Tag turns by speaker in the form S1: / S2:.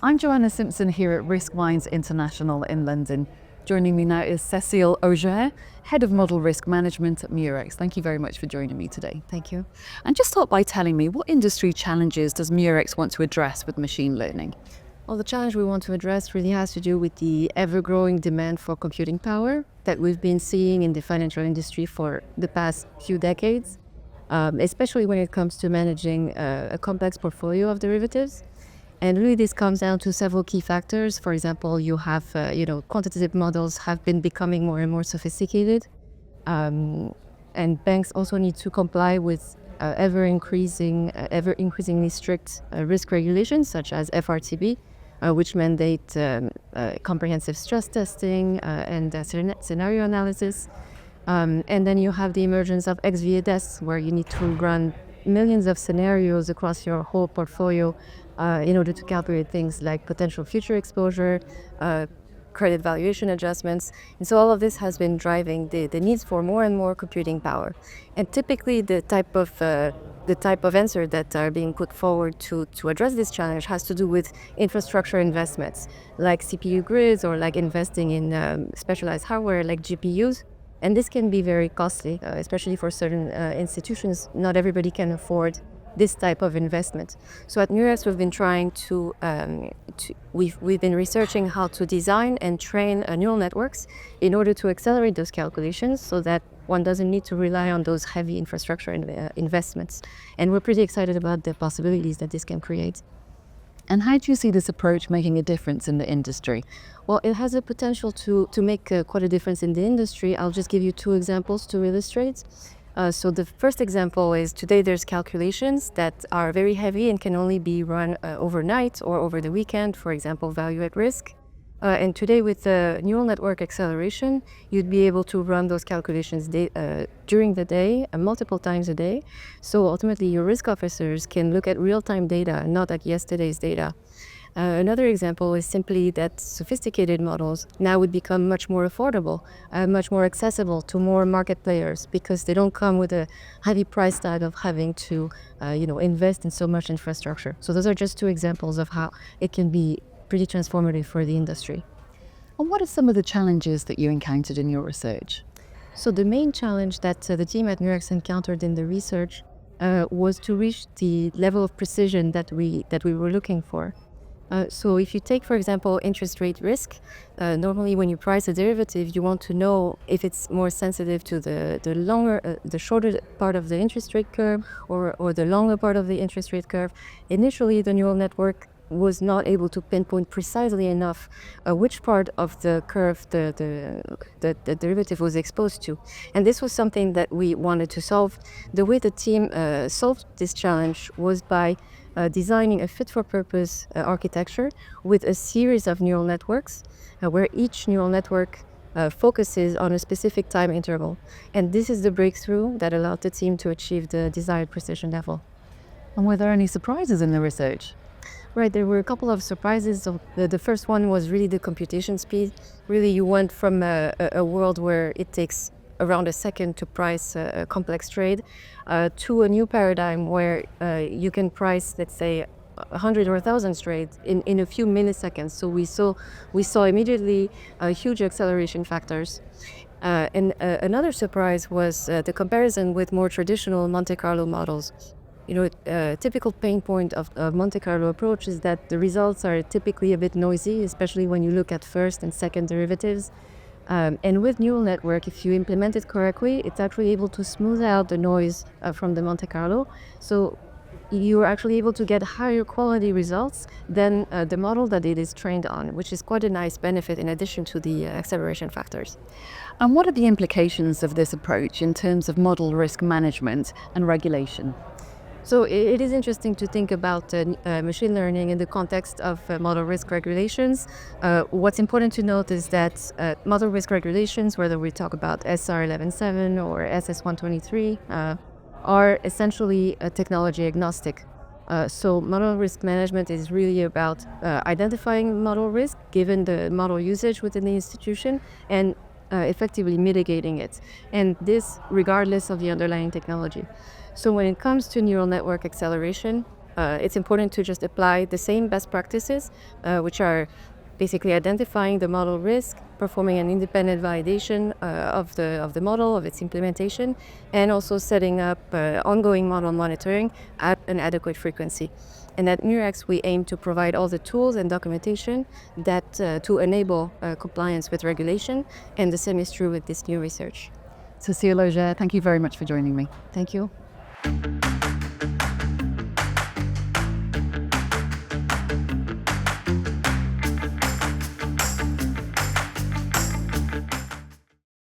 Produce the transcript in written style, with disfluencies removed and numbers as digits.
S1: I'm Joanna Simpson here at Risk Minds International in London. Joining me now is Cécile Auger, Head of Model Risk Management at Murex. Thank you very much for joining me today.
S2: Thank you.
S1: And just start by telling me, what industry challenges does Murex want to address with machine learning?
S2: Well, the challenge we want to address really has to do with the ever-growing demand for computing power that we've been seeing in the financial industry for the past few decades, especially when it comes to managing a complex portfolio of derivatives. And really, this comes down to several key factors. For example, you have, quantitative models have been becoming more and more sophisticated, and banks also need to comply with ever increasingly strict risk regulations, such as FRTB, which mandate comprehensive stress testing and scenario analysis. And then you have the emergence of XVA desks, where you need to run millions of scenarios across your whole portfolio in order to calculate things like potential future exposure, credit valuation adjustments. And so all of this has been driving the needs for more and more computing power. And typically the type of answer that are being put forward to address this challenge has to do with infrastructure investments, like CPU grids or like investing in specialized hardware like GPUs. And this can be very costly, especially for certain institutions. Not everybody can afford this type of investment. So at Murex, we've been trying we've been researching how to design and train neural networks in order to accelerate those calculations so that one doesn't need to rely on those heavy infrastructure investments. And we're pretty excited about the possibilities that this can create.
S1: And how do you see this approach making a difference in the industry?
S2: Well, it has a potential to make quite a difference in the industry. I'll just give you two examples to illustrate. So the first example is today there's calculations that are very heavy and can only be run overnight or over the weekend, for example, value at risk. And today with the neural network acceleration, you'd be able to run those calculations during the day, multiple times a day. So ultimately your risk officers can look at real-time data, not at yesterday's data. Another example is simply that sophisticated models now would become much more affordable, much more accessible to more market players, because they don't come with a heavy price tag of having to invest in so much infrastructure. So those are just two examples of how it can be pretty transformative for the industry.
S1: And what are some of the challenges that you encountered in your research?
S2: So the main challenge that the team at Murex encountered in the research was to reach the level of precision that we were looking for. So if you take, for example, interest rate risk, normally when you price a derivative, you want to know if it's more sensitive to the shorter part of the interest rate curve or the longer part of the interest rate curve. Initially, the neural network was not able to pinpoint precisely enough which part of the curve the derivative was exposed to. And this was something that we wanted to solve. The way the team solved this challenge was by designing a fit-for-purpose architecture with a series of neural networks where each neural network focuses on a specific time interval. And this is the breakthrough that allowed the team to achieve the desired precision level.
S1: And were there any surprises in the research?
S2: Right, there were a couple of surprises. So the first one was really the computation speed. Really, you went from a world where it takes around a second to price a complex trade to a new paradigm where you can price, let's say, 100 or 1,000 trades in a few milliseconds. So we saw immediately huge acceleration factors. And another surprise was the comparison with more traditional Monte Carlo models. A typical pain point of Monte Carlo approach is that the results are typically a bit noisy, especially when you look at first and second derivatives. And with neural network, if you implement it correctly, it's actually able to smooth out the noise from the Monte Carlo. So you're actually able to get higher quality results than the model that it is trained on, which is quite a nice benefit in addition to the acceleration factors.
S1: And what are the implications of this approach in terms of model risk management and regulation?
S2: So it is interesting to think about machine learning in the context of model risk regulations. What's important to note is that model risk regulations, whether we talk about SR 11.7 or SS 123, are essentially technology agnostic. So model risk management is really about identifying model risk given the model usage within the institution and effectively mitigating it. And this regardless of the underlying technology. So when it comes to neural network acceleration, It's important to just apply the same best practices, which are basically identifying the model risk, performing an independent validation of the model, of its implementation, and also setting up ongoing model monitoring at an adequate frequency. And at Murex, we aim to provide all the tools and documentation that to enable compliance with regulation, and the same is true with this new research.
S1: Cécile Auger, thank you very much for joining me.
S2: Thank you.